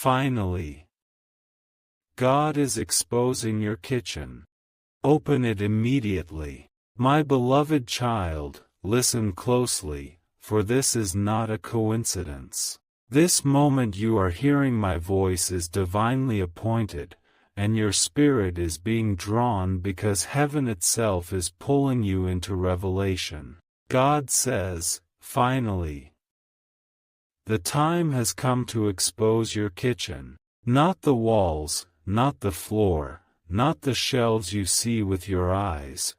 Finally, God is exposing your kitchen. Open it immediately. My beloved child, listen closely, for this is not a coincidence. This moment you are hearing my voice is divinely appointed, and your spirit is being drawn because heaven itself is pulling you into revelation. God says, finally, the time has come to expose your kitchen. Not the walls, not the floor, not the shelves you see with your eyes,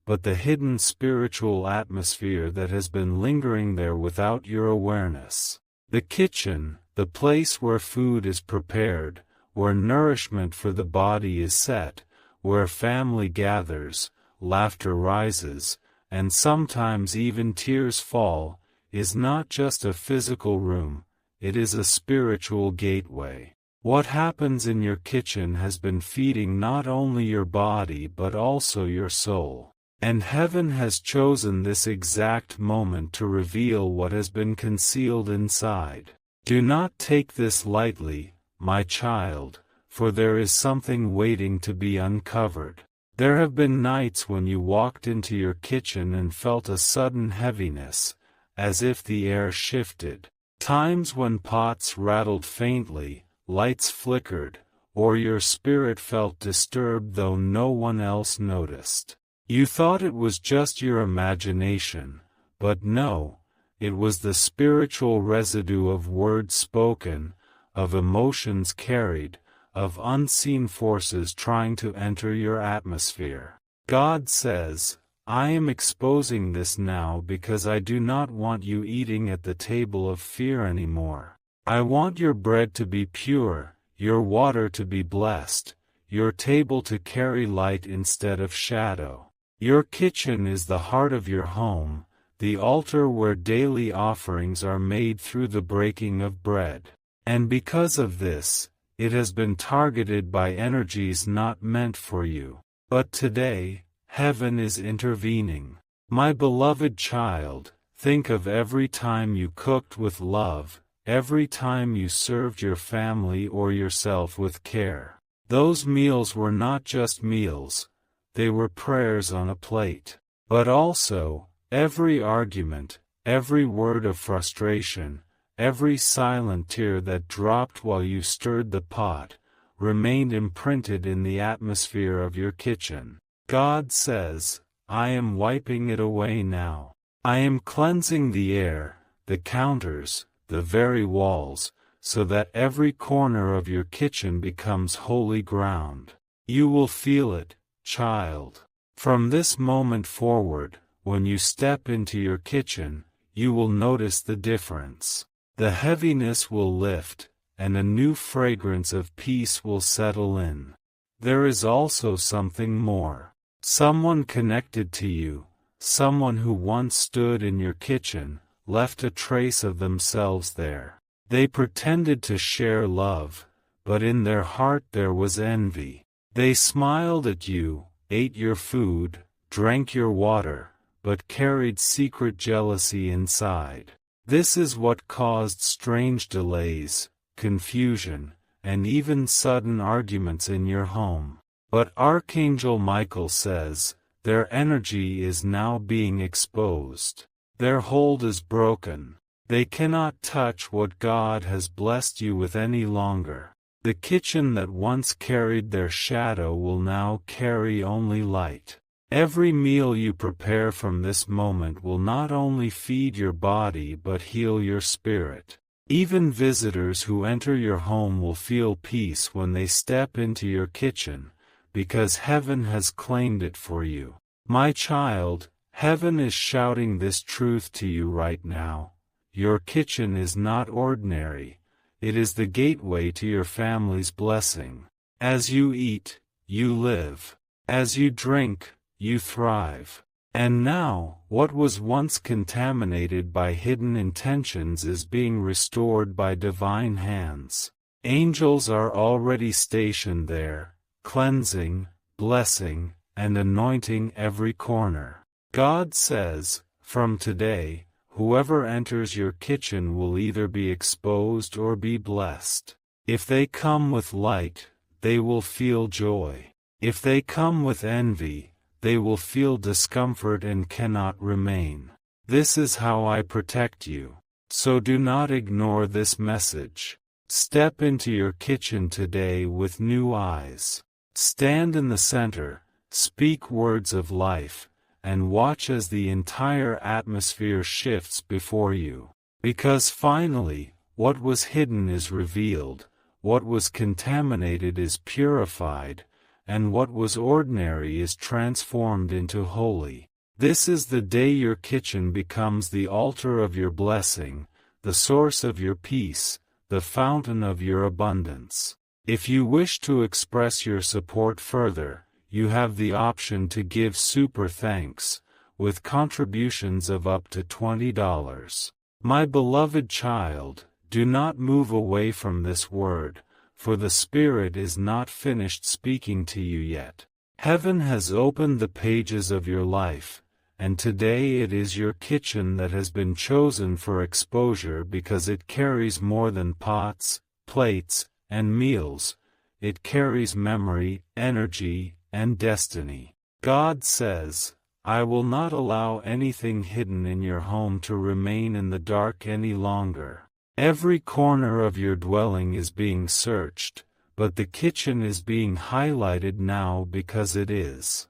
but the hidden spiritual atmosphere that has been lingering there without your awareness. The kitchen, the place where food is prepared, where nourishment for the body is set, where family gathers, laughter rises, and sometimes even tears fall, is not just a physical room, it is a spiritual gateway. What happens in your kitchen has been feeding not only your body but also your soul. And heaven has chosen this exact moment to reveal what has been concealed inside. Do not take this lightly, my child, for there is something waiting to be uncovered. There have been nights when you walked into your kitchen and felt a sudden heaviness, as if the air shifted. Times when pots rattled faintly, lights flickered, or your spirit felt disturbed though no one else noticed. You thought it was just your imagination, but no, it was the spiritual residue of words spoken, of emotions carried, of unseen forces trying to enter your atmosphere. God says, I am exposing this now because I do not want you eating at the table of fear anymore. I want your bread to be pure, your water to be blessed, your table to carry light instead of shadow. Your kitchen is the heart of your home, the altar where daily offerings are made through the breaking of bread. And because of this, it has been targeted by energies not meant for you. But today, heaven is intervening. My beloved child, think of every time you cooked with love, every time you served your family or yourself with care. Those meals were not just meals, they were prayers on a plate. But also, every argument, every word of frustration, every silent tear that dropped while you stirred the pot, remained imprinted in the atmosphere of your kitchen. God says, I am wiping it away now. I am cleansing the air, the counters, the very walls, so that every corner of your kitchen becomes holy ground. You will feel it, child. From this moment forward, when you step into your kitchen, you will notice the difference. The heaviness will lift, and a new fragrance of peace will settle in. There is also something more. Someone connected to you, someone who once stood in your kitchen, left a trace of themselves there. They pretended to share love, but in their heart there was envy. They smiled at you, ate your food, drank your water, but carried secret jealousy inside. This is what caused strange delays, confusion, and even sudden arguments in your home. But Archangel Michael says, their energy is now being exposed. Their hold is broken. They cannot touch what God has blessed you with any longer. The kitchen that once carried their shadow will now carry only light. Every meal you prepare from this moment will not only feed your body but heal your spirit. Even visitors who enter your home will feel peace when they step into your kitchen, because heaven has claimed it for you. My child, heaven is shouting this truth to you right now. Your kitchen is not ordinary. It is the gateway to your family's blessing. As you eat, you live. As you drink, you thrive. And now, what was once contaminated by hidden intentions is being restored by divine hands. Angels are already stationed there, cleansing, blessing, and anointing every corner. God says, from today, whoever enters your kitchen will either be exposed or be blessed. If they come with light, they will feel joy. If they come with envy, they will feel discomfort and cannot remain. This is how I protect you. So do not ignore this message. Step into your kitchen today with new eyes. Stand in the center, speak words of life, and watch as the entire atmosphere shifts before you. Because finally, what was hidden is revealed, what was contaminated is purified, and what was ordinary is transformed into holy. This is the day your kitchen becomes the altar of your blessing, the source of your peace, the fountain of your abundance. If you wish to express your support further, you have the option to give super thanks, with contributions of up to $20. My beloved child, do not move away from this word, for the Spirit is not finished speaking to you yet. Heaven has opened the pages of your life, and today it is your kitchen that has been chosen for exposure because it carries more than pots, plates, and meals. It carries memory, energy, and destiny. God says, I will not allow anything hidden in your home to remain in the dark any longer. Every corner of your dwelling is being searched, but the kitchen is being highlighted now because it is.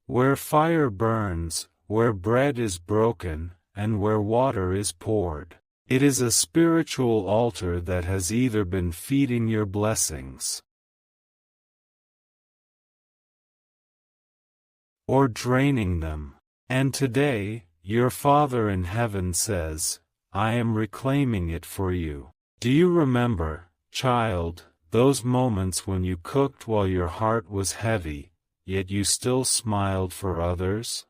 Where fire burns, where bread is broken, and where water is poured. It is a spiritual altar that has either been feeding your blessings or draining them. And today, your Father in heaven says, I am reclaiming it for you. Do you remember, child, those moments when you cooked while your heart was heavy, yet you still smiled for others?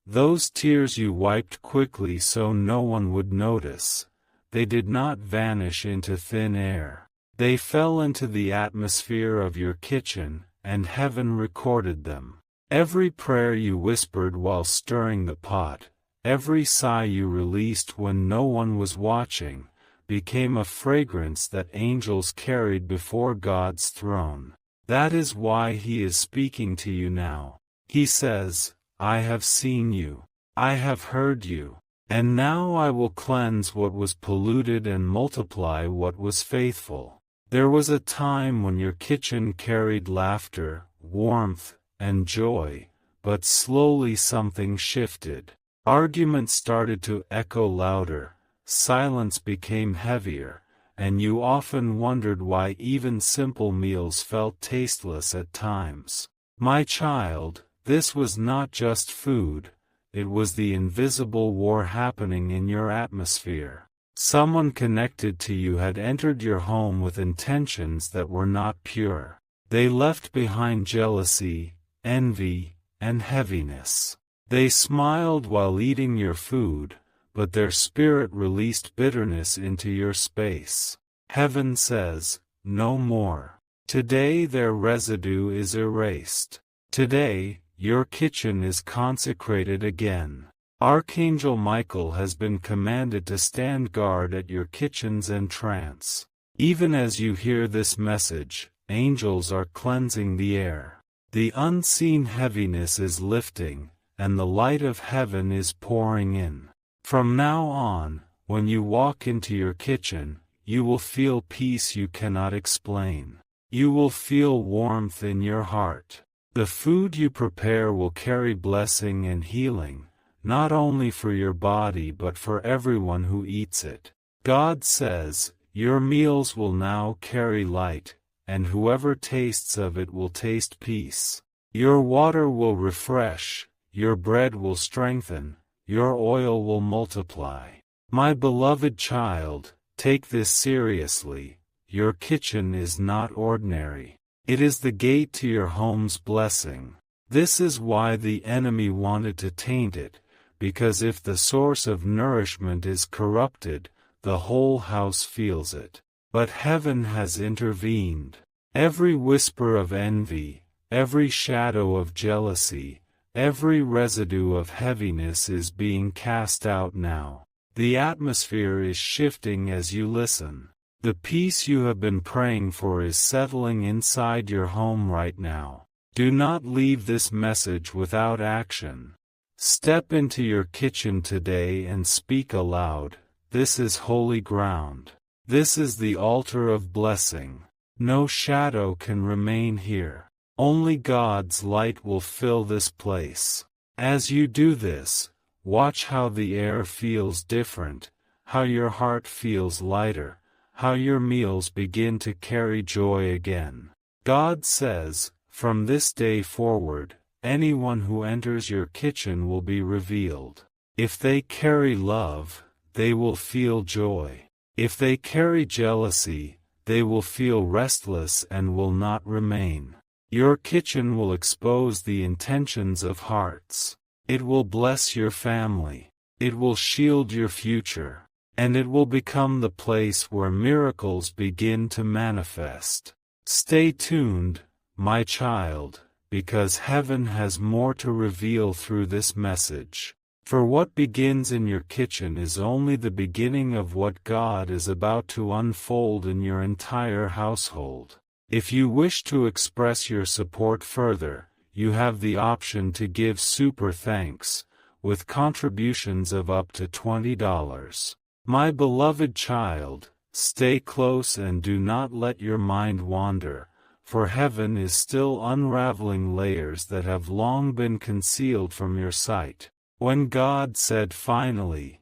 Those tears you wiped quickly so no one would notice, they did not vanish into thin air. They fell into the atmosphere of your kitchen, and heaven recorded them. Every prayer you whispered while stirring the pot, every sigh you released when no one was watching, became a fragrance that angels carried before God's throne. That is why He is speaking to you now. He says, I have seen you. I have heard you. And now I will cleanse what was polluted and multiply what was faithful. There was a time when your kitchen carried laughter, warmth, and joy, but slowly something shifted. Arguments started to echo louder, silence became heavier, and you often wondered why even simple meals felt tasteless at times. My child, this was not just food, it was the invisible war happening in your atmosphere. Someone connected to you had entered your home with intentions that were not pure. They left behind jealousy, envy, and heaviness. They smiled while eating your food, but their spirit released bitterness into your space. Heaven says, no more. Today their residue is erased. Today, your kitchen is consecrated again. Archangel Michael has been commanded to stand guard at your kitchen's entrance. Even as you hear this message, angels are cleansing the air. The unseen heaviness is lifting, and the light of heaven is pouring in. From now on, when you walk into your kitchen, you will feel peace you cannot explain. You will feel warmth in your heart. The food you prepare will carry blessing and healing, not only for your body but for everyone who eats it. God says, your meals will now carry light, and whoever tastes of it will taste peace. Your water will refresh, your bread will strengthen, your oil will multiply. My beloved child, take this seriously. Your kitchen is not ordinary. It is the gate to your home's blessing. This is why the enemy wanted to taint it, because if the source of nourishment is corrupted, the whole house feels it. But heaven has intervened. Every whisper of envy, every shadow of jealousy, every residue of heaviness is being cast out now. The atmosphere is shifting as you listen. The peace you have been praying for is settling inside your home right now. Do not leave this message without action. Step into your kitchen today and speak aloud. This is holy ground. This is the altar of blessing. No shadow can remain here. Only God's light will fill this place. As you do this, watch how the air feels different, how your heart feels lighter, how your meals begin to carry joy again. God says, from this day forward, anyone who enters your kitchen will be revealed. If they carry love, they will feel joy. If they carry jealousy, they will feel restless and will not remain. Your kitchen will expose the intentions of hearts. It will bless your family. It will shield your future. And it will become the place where miracles begin to manifest. Stay tuned, my child, because heaven has more to reveal through this message. For what begins in your kitchen is only the beginning of what God is about to unfold in your entire household. If you wish to express your support further, you have the option to give super thanks, with contributions of up to $20. My beloved child, stay close and do not let your mind wander, for heaven is still unraveling layers that have long been concealed from your sight. When God said finally,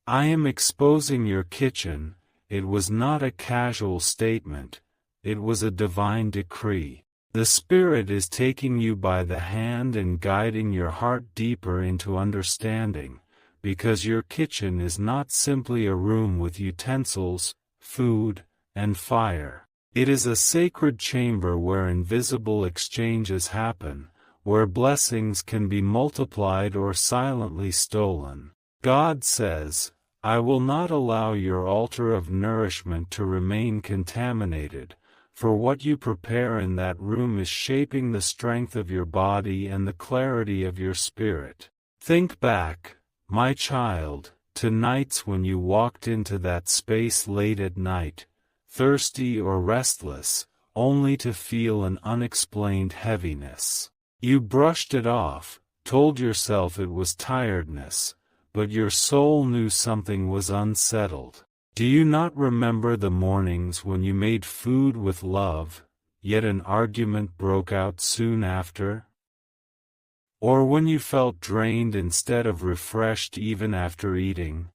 I am exposing your kitchen, it was not a casual statement, it was a divine decree. The Spirit is taking you by the hand and guiding your heart deeper into understanding, because your kitchen is not simply a room with utensils, food, and fire. It is a sacred chamber where invisible exchanges happen, where blessings can be multiplied or silently stolen. God says, I will not allow your altar of nourishment to remain contaminated, for what you prepare in that room is shaping the strength of your body and the clarity of your spirit. Think back, my child, to nights when you walked into that space late at night, thirsty or restless, only to feel an unexplained heaviness. You brushed it off, told yourself it was tiredness, but your soul knew something was unsettled. Do you not remember the mornings when you made food with love, yet an argument broke out soon after? Or when you felt drained instead of refreshed even after eating?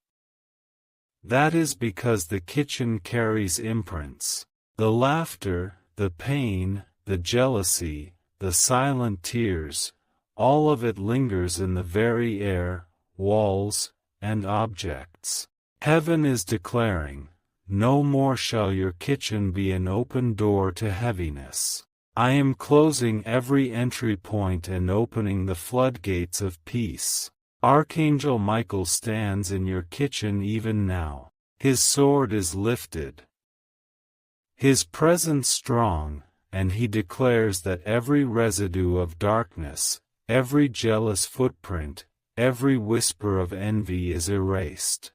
That is because the kitchen carries imprints. The laughter, the pain, the jealousy, the silent tears, all of it lingers in the very air, walls, and objects. Heaven is declaring, no more shall your kitchen be an open door to heaviness. I am closing every entry point and opening the floodgates of peace. Archangel Michael stands in your kitchen even now. His sword is lifted. His presence strong, and he declares that every residue of darkness, every jealous footprint, every whisper of envy is erased.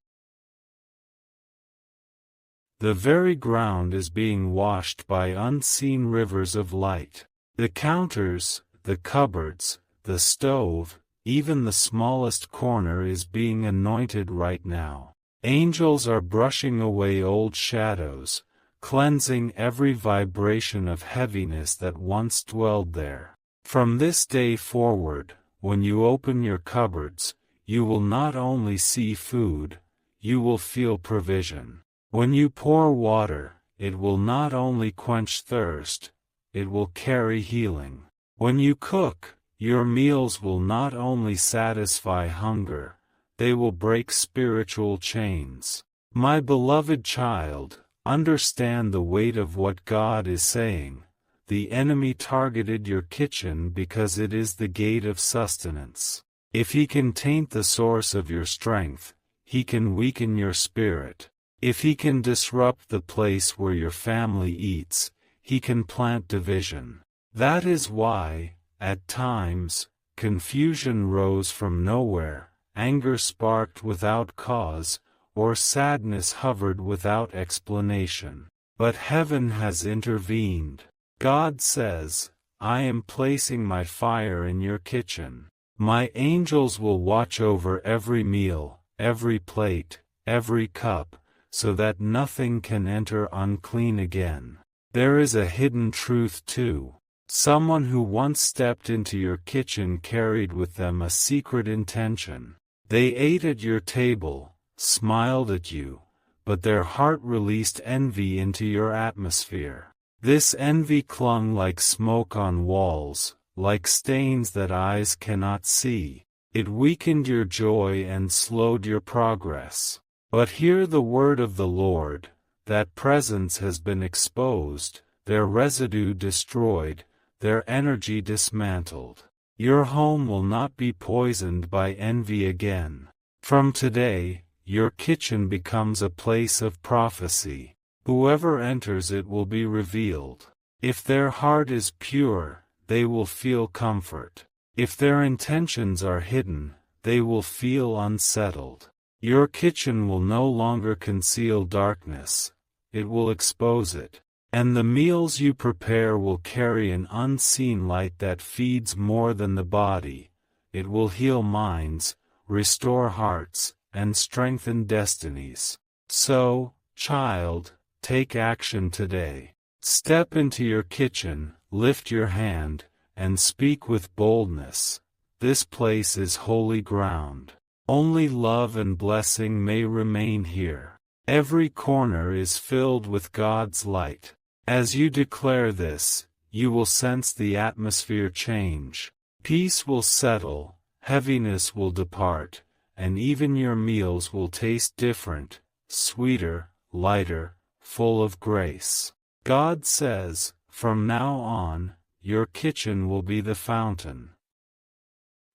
The very ground is being washed by unseen rivers of light. The counters, the cupboards, the stove, even the smallest corner is being anointed right now. Angels are brushing away old shadows, cleansing every vibration of heaviness that once dwelled there. From this day forward, when you open your cupboards, you will not only see food, you will feel provision. When you pour water, it will not only quench thirst, it will carry healing. When you cook, your meals will not only satisfy hunger, they will break spiritual chains. My beloved child, understand the weight of what God is saying. The enemy targeted your kitchen because it is the gate of sustenance. If he can taint the source of your strength, he can weaken your spirit. If he can disrupt the place where your family eats, he can plant division. That is why, at times, confusion rose from nowhere, anger sparked without cause, or sadness hovered without explanation. But heaven has intervened. God says, I am placing my fire in your kitchen. My angels will watch over every meal, every plate, every cup, so that nothing can enter unclean again. There is a hidden truth too. Someone who once stepped into your kitchen carried with them a secret intention. They ate at your table, smiled at you, but their heart released envy into your atmosphere. This envy clung like smoke on walls, like stains that eyes cannot see. It weakened your joy and slowed your progress. But hear the word of the Lord, that presence has been exposed, their residue destroyed, their energy dismantled. Your home will not be poisoned by envy again. From today, your kitchen becomes a place of prophecy. Whoever enters it will be revealed. If their heart is pure, they will feel comfort. If their intentions are hidden, they will feel unsettled. Your kitchen will no longer conceal darkness, it will expose it. And the meals you prepare will carry an unseen light that feeds more than the body. It will heal minds, restore hearts, and strengthen destinies. So, child, take action today. Step into your kitchen, lift your hand, and speak with boldness. This place is holy ground. Only love and blessing may remain here. Every corner is filled with God's light. As you declare this, you will sense the atmosphere change. Peace will settle, heaviness will depart, and even your meals will taste different, sweeter, lighter, full of grace. God says, from now on, your kitchen will be the fountain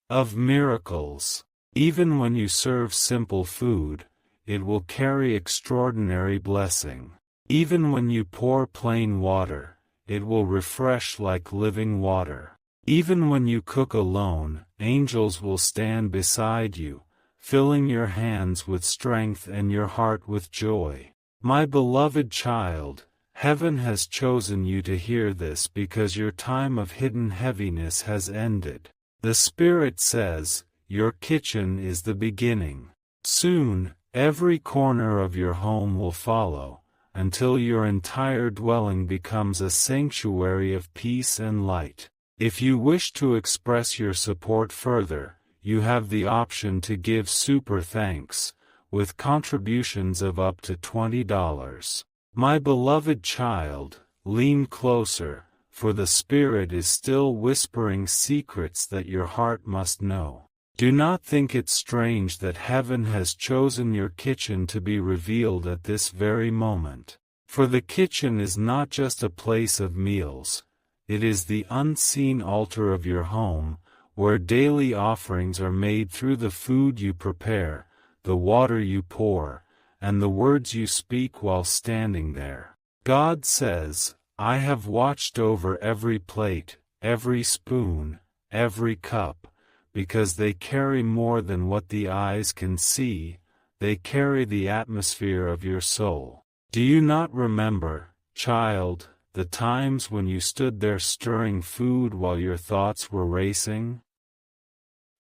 of miracles. Even when you serve simple food, it will carry extraordinary blessing. Even when you pour plain water, it will refresh like living water. Even when you cook alone, angels will stand beside you, filling your hands with strength and your heart with joy. My beloved child, heaven has chosen you to hear this because your time of hidden heaviness has ended. The Spirit says, your kitchen is the beginning. Soon, every corner of your home will follow, until your entire dwelling becomes a sanctuary of peace and light. If you wish to express your support further, you have the option to give super thanks, with contributions of up to $20. My beloved child, lean closer, for the Spirit is still whispering secrets that your heart must know. Do not think it strange that heaven has chosen your kitchen to be revealed at this very moment. For the kitchen is not just a place of meals, it is the unseen altar of your home, where daily offerings are made through the food you prepare, the water you pour, and the words you speak while standing there. God says, I have watched over every plate, every spoon, every cup, because they carry more than what the eyes can see, they carry the atmosphere of your soul. Do you not remember, child, the times when you stood there stirring food while your thoughts were racing?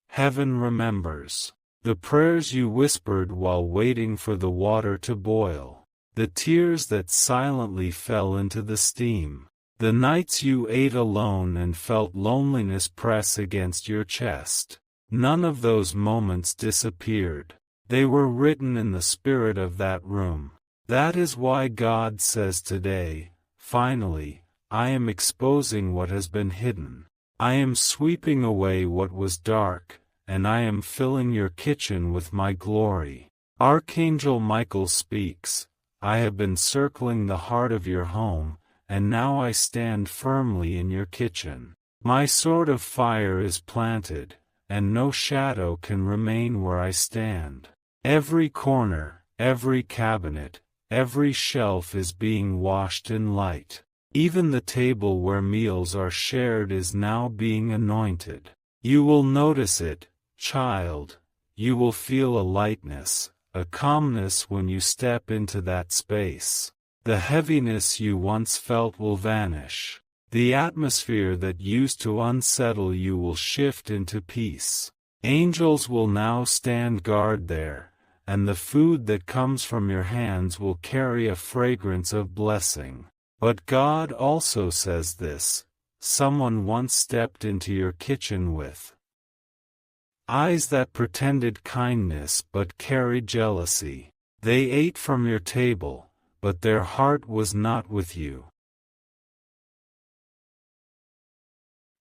Heaven remembers. The prayers you whispered while waiting for the water to boil. The tears that silently fell into the steam. The nights you ate alone and felt loneliness press against your chest. None of those moments disappeared. They were written in the spirit of that room. That is why God says today, finally, I am exposing what has been hidden. I am sweeping away what was dark, and I am filling your kitchen with my glory. Archangel Michael speaks, I have been circling the heart of your home, and now I stand firmly in your kitchen. My sword of fire is planted, and no shadow can remain where I stand. Every corner, every cabinet, every shelf is being washed in light. Even the table where meals are shared is now being anointed. You will notice it, child. You will feel a lightness, a calmness when you step into that space. The heaviness you once felt will vanish. The atmosphere that used to unsettle you will shift into peace. Angels will now stand guard there, and the food that comes from your hands will carry a fragrance of blessing. But God also says this: someone once stepped into your kitchen with eyes that pretended kindness but carried jealousy. They ate from your table, but their heart was not with you.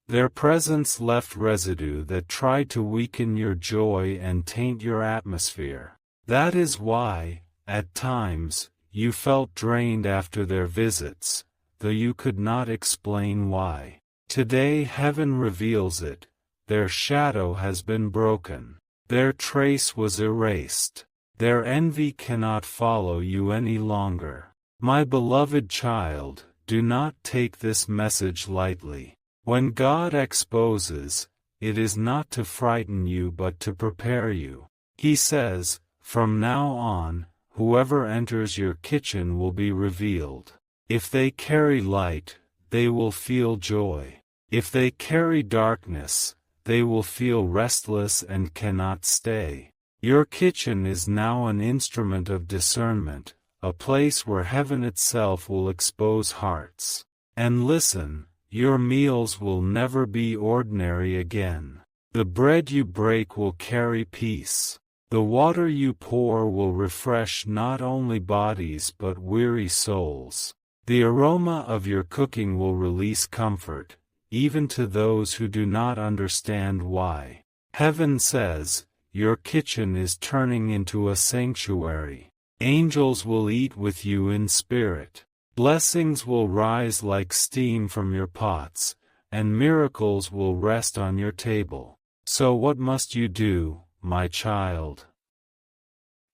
Their presence left residue that tried to weaken your joy and taint your atmosphere. That is why, at times, you felt drained after their visits, though you could not explain why. Today heaven reveals it. Their shadow has been broken. Their trace was erased. Their envy cannot follow you any longer. My beloved child, do not take this message lightly. When God exposes, it is not to frighten you but to prepare you. He says, from now on, whoever enters your kitchen will be revealed. If they carry light, they will feel joy. If they carry darkness, they will feel restless and cannot stay. Your kitchen is now an instrument of discernment, a place where heaven itself will expose hearts. And listen, your meals will never be ordinary again. The bread you break will carry peace. The water you pour will refresh not only bodies but weary souls. The aroma of your cooking will release comfort, even to those who do not understand why. Heaven says, your kitchen is turning into a sanctuary. Angels will eat with you in spirit. Blessings will rise like steam from your pots, and miracles will rest on your table. So what must you do, my child?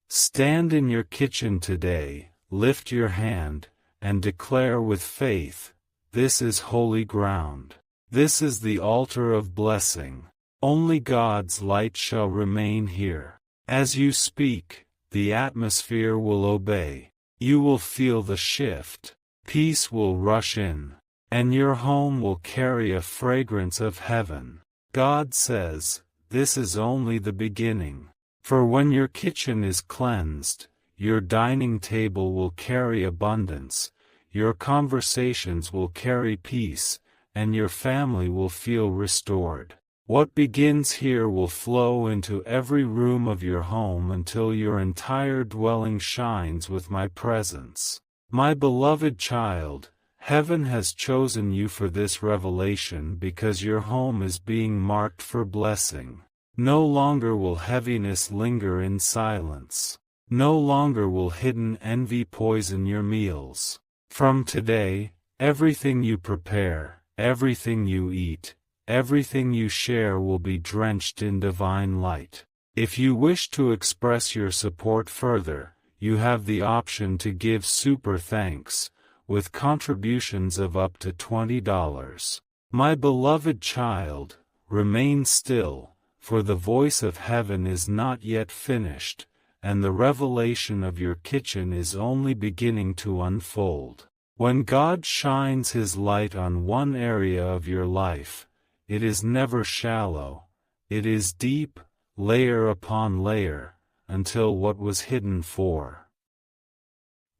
Stand in your kitchen today, lift your hand, and declare with faith, this is holy ground. This is the altar of blessing. Only God's light shall remain here. As you speak, the atmosphere will obey. You will feel the shift. Peace will rush in, and your home will carry a fragrance of heaven. God says, this is only the beginning. For when your kitchen is cleansed, your dining table will carry abundance, your conversations will carry peace, and your family will feel restored. What begins here will flow into every room of your home until your entire dwelling shines with my presence. My beloved child, heaven has chosen you for this revelation because your home is being marked for blessing. No longer will heaviness linger in silence. No longer will hidden envy poison your meals. From today, everything you prepare, everything you eat, everything you share will be drenched in divine light. If you wish to express your support further, you have the option to give super thanks, with contributions of up to $20. My beloved child, remain still, for the voice of heaven is not yet finished, and the revelation of your kitchen is only beginning to unfold. When God shines His light on one area of your life, it is never shallow, it is deep, layer upon layer, until what was hidden for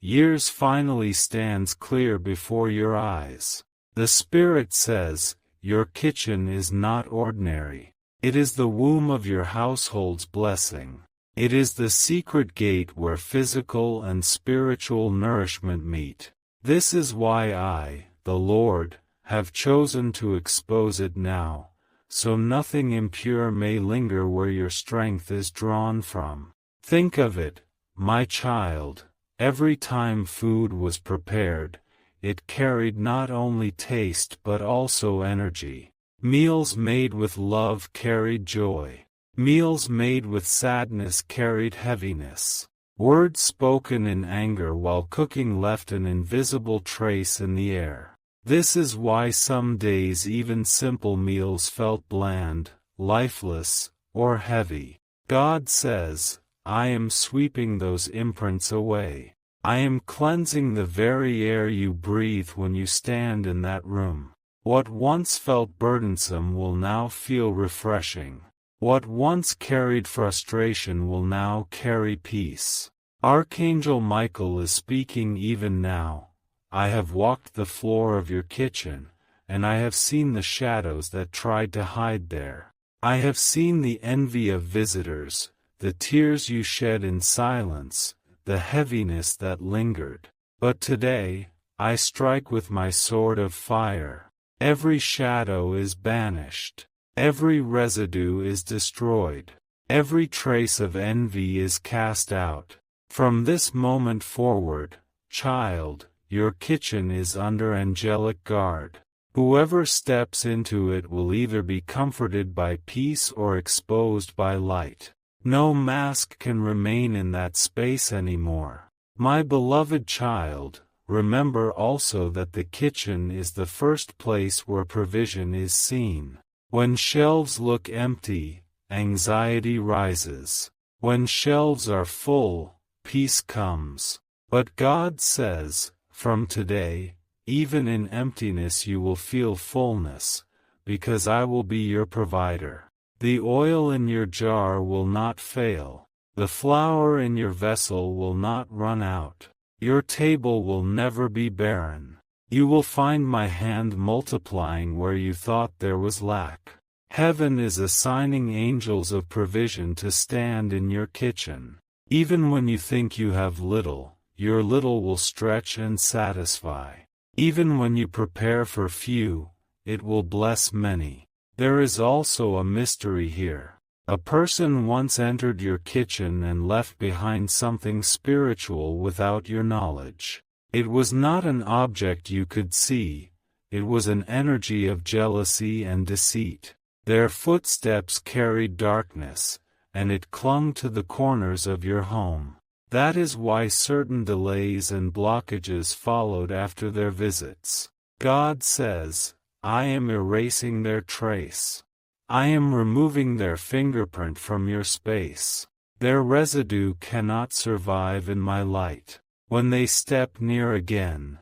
years finally stands clear before your eyes. The Spirit says, your kitchen is not ordinary. It is the womb of your household's blessing. It is the secret gate where physical and spiritual nourishment meet. This is why I, the Lord, have chosen to expose it now, so nothing impure may linger where your strength is drawn from. Think of it, my child, every time food was prepared, it carried not only taste but also energy. Meals made with love carried joy. Meals made with sadness carried heaviness. Words spoken in anger while cooking left an invisible trace in the air. This is why some days even simple meals felt bland, lifeless, or heavy. God says, I am sweeping those imprints away. I am cleansing the very air you breathe when you stand in that room. What once felt burdensome will now feel refreshing. What once carried frustration will now carry peace. Archangel Michael is speaking even now. I have walked the floor of your kitchen, and I have seen the shadows that tried to hide there. I have seen the envy of visitors, the tears you shed in silence, the heaviness that lingered. But today, I strike with my sword of fire. Every shadow is banished. Every residue is destroyed. Every trace of envy is cast out. From this moment forward, child, your kitchen is under angelic guard. Whoever steps into it will either be comforted by peace or exposed by light. No mask can remain in that space anymore. My beloved child, remember also that the kitchen is the first place where provision is seen. When shelves look empty, anxiety rises. When shelves are full, peace comes. But God says, from today, even in emptiness you will feel fullness, because I will be your provider. The oil in your jar will not fail. The flour in your vessel will not run out. Your table will never be barren. You will find my hand multiplying where you thought there was lack. Heaven is assigning angels of provision to stand in your kitchen. Even when you think you have little, your little will stretch and satisfy. Even when you prepare for few, it will bless many. There is also a mystery here. A person once entered your kitchen and left behind something spiritual without your knowledge. It was not an object you could see, it was an energy of jealousy and deceit. Their footsteps carried darkness, and it clung to the corners of your home. That is why certain delays and blockages followed after their visits. God says, I am erasing their trace. I am removing their fingerprint from your space. Their residue cannot survive in my light. When they step near again,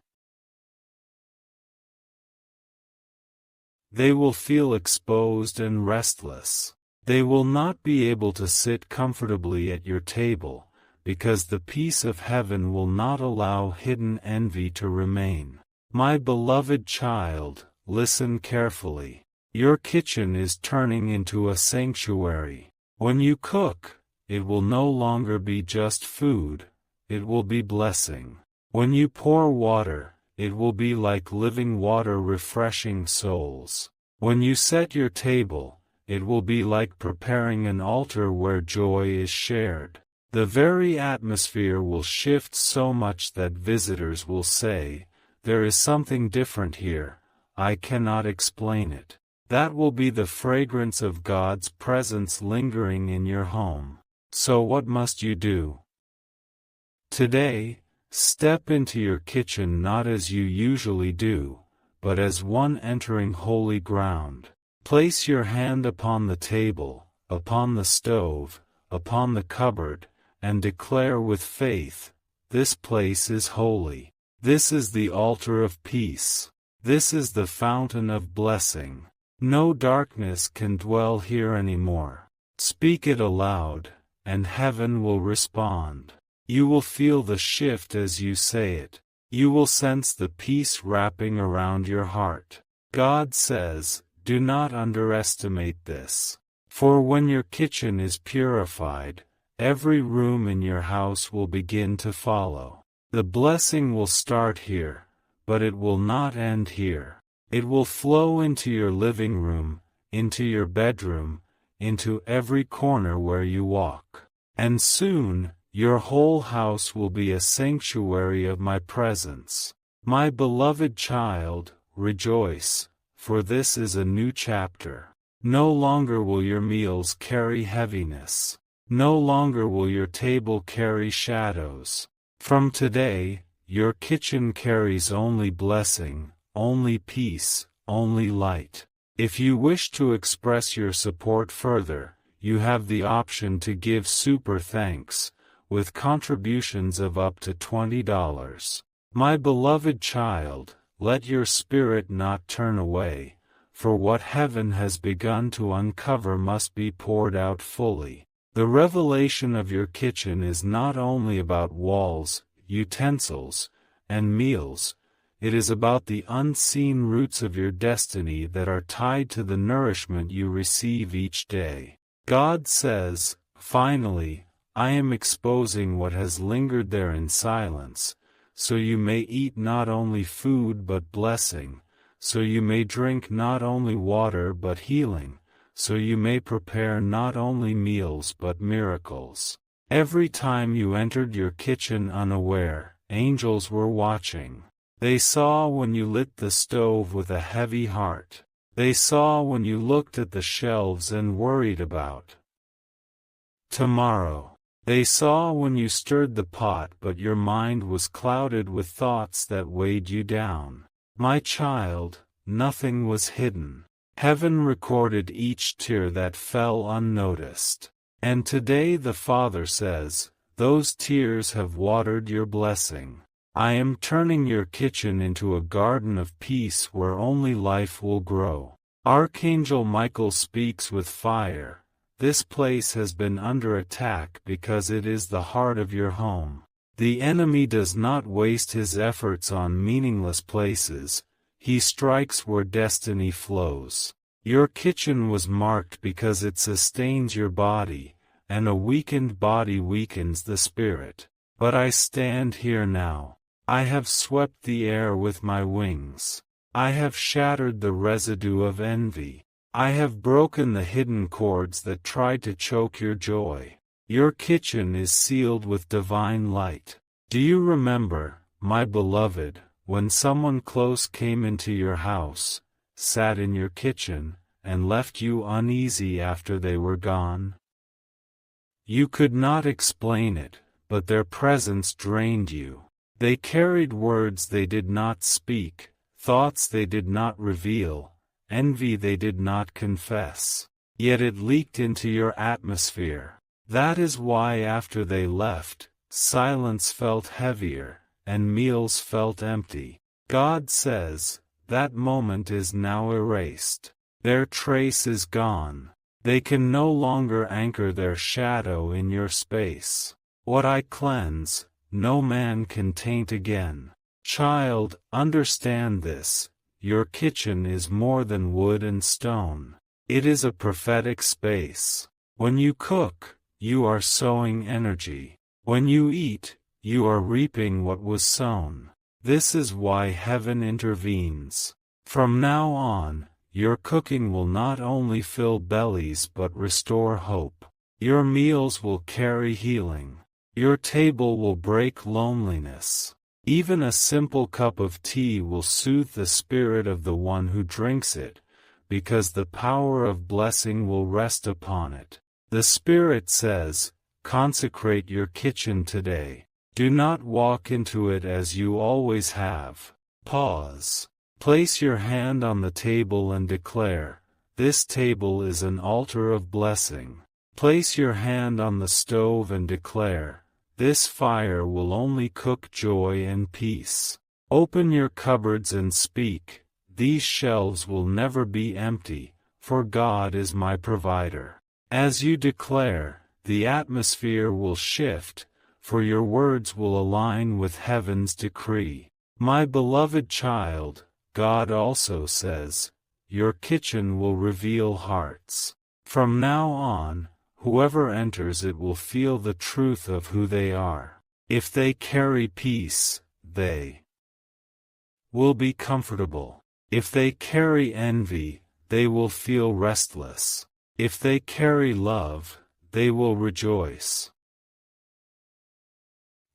they will feel exposed and restless. They will not be able to sit comfortably at your table, because the peace of heaven will not allow hidden envy to remain. My beloved child, listen carefully. Your kitchen is turning into a sanctuary. When you cook, it will no longer be just food, it will be blessing. When you pour water, it will be like living water refreshing souls. When you set your table, it will be like preparing an altar where joy is shared. The very atmosphere will shift so much that visitors will say, there is something different here, I cannot explain it. That will be the fragrance of God's presence lingering in your home. So what must you do? Today, step into your kitchen not as you usually do, but as one entering holy ground. Place your hand upon the table, upon the stove, upon the cupboard, and declare with faith, this place is holy. This is the altar of peace. This is the fountain of blessing. No darkness can dwell here anymore. Speak it aloud, and heaven will respond. You will feel the shift as you say it. You will sense the peace wrapping around your heart. God says, do not underestimate this. For when your kitchen is purified, every room in your house will begin to follow. The blessing will start here, but it will not end here. It will flow into your living room, into your bedroom, into every corner where you walk. And soon, your whole house will be a sanctuary of my presence. My beloved child, rejoice, for this is a new chapter. No longer will your meals carry heaviness. No longer will your table carry shadows. From today, your kitchen carries only blessing, only peace, only light. If you wish to express your support further, you have the option to give super thanks, with contributions of up to $20. My beloved child, let your spirit not turn away, for what heaven has begun to uncover must be poured out fully. The revelation of your kitchen is not only about walls, utensils, and meals, it is about the unseen roots of your destiny that are tied to the nourishment you receive each day. God says, finally, I am exposing what has lingered there in silence, so you may eat not only food but blessing, so you may drink not only water but healing, so you may prepare not only meals but miracles. Every time you entered your kitchen unaware, angels were watching. They saw when you lit the stove with a heavy heart. They saw when you looked at the shelves and worried about tomorrow. They saw when you stirred the pot but your mind was clouded with thoughts that weighed you down. My child, nothing was hidden. Heaven recorded each tear that fell unnoticed. And today the Father says, those tears have watered your blessing. I am turning your kitchen into a garden of peace where only life will grow. Archangel Michael speaks with fire. This place has been under attack because it is the heart of your home. The enemy does not waste his efforts on meaningless places. He strikes where destiny flows. Your kitchen was marked because it sustains your body, and a weakened body weakens the spirit. But I stand here now. I have swept the air with my wings. I have shattered the residue of envy. I have broken the hidden cords that tried to choke your joy. Your kitchen is sealed with divine light. Do you remember, my beloved, when someone close came into your house, sat in your kitchen, and left you uneasy after they were gone? You could not explain it, but their presence drained you. They carried words they did not speak, thoughts they did not reveal, envy they did not confess. Yet it leaked into your atmosphere. That is why after they left, silence felt heavier, and meals felt empty. God says, that moment is now erased. Their trace is gone. They can no longer anchor their shadow in your space. What I cleanse, no man can taint again. Child, understand this. Your kitchen is more than wood and stone. It is a prophetic space. When you cook, you are sowing energy. When you eat, you are reaping what was sown. This is why heaven intervenes. From now on, your cooking will not only fill bellies but restore hope. Your meals will carry healing. Your table will break loneliness. Even a simple cup of tea will soothe the spirit of the one who drinks it, because the power of blessing will rest upon it. The Spirit says, consecrate your kitchen today. Do not walk into it as you always have. Pause. Place your hand on the table and declare, this table is an altar of blessing. Place your hand on the stove and declare, this fire will only cook joy and peace. Open your cupboards and speak, these shelves will never be empty, for God is my provider. As you declare, the atmosphere will shift, for your words will align with heaven's decree. My beloved child, God also says, your kitchen will reveal hearts. From now on, whoever enters it will feel the truth of who they are. If they carry peace, they will be comfortable. If they carry envy, they will feel restless. If they carry love, they will rejoice.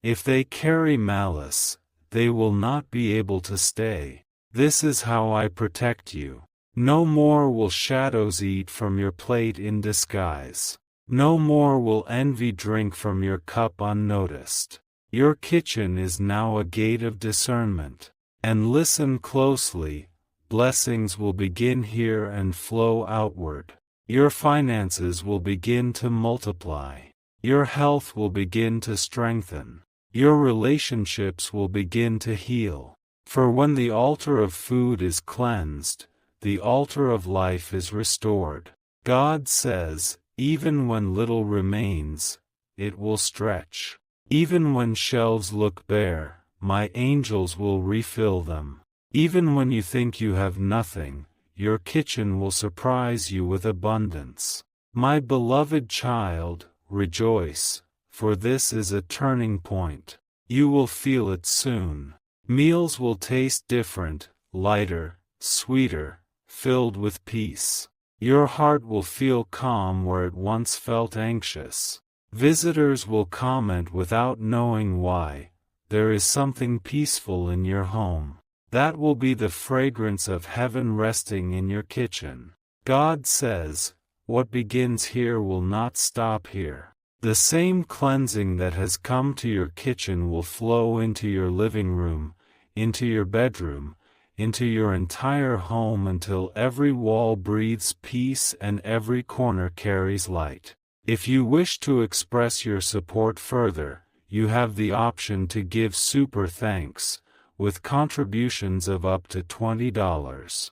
If they carry malice, they will not be able to stay. This is how I protect you. No more will shadows eat from your plate in disguise. No more will envy drink from your cup unnoticed. Your kitchen is now a gate of discernment. And listen closely, blessings will begin here and flow outward. Your finances will begin to multiply. Your health will begin to strengthen. Your relationships will begin to heal. For when the altar of food is cleansed, the altar of life is restored. God says, even when little remains, it will stretch. Even when shelves look bare, my angels will refill them. Even when you think you have nothing, your kitchen will surprise you with abundance. My beloved child, rejoice, for this is a turning point. You will feel it soon. Meals will taste different, lighter, sweeter, filled with peace. Your heart will feel calm where it once felt anxious. Visitors will comment without knowing why. There is something peaceful in your home. That will be the fragrance of heaven resting in your kitchen. God says, what begins here will not stop here. The same cleansing that has come to your kitchen will flow into your living room, into your bedroom, into your entire home until every wall breathes peace and every corner carries light. If you wish to express your support further, you have the option to give super thanks, with contributions of up to $20.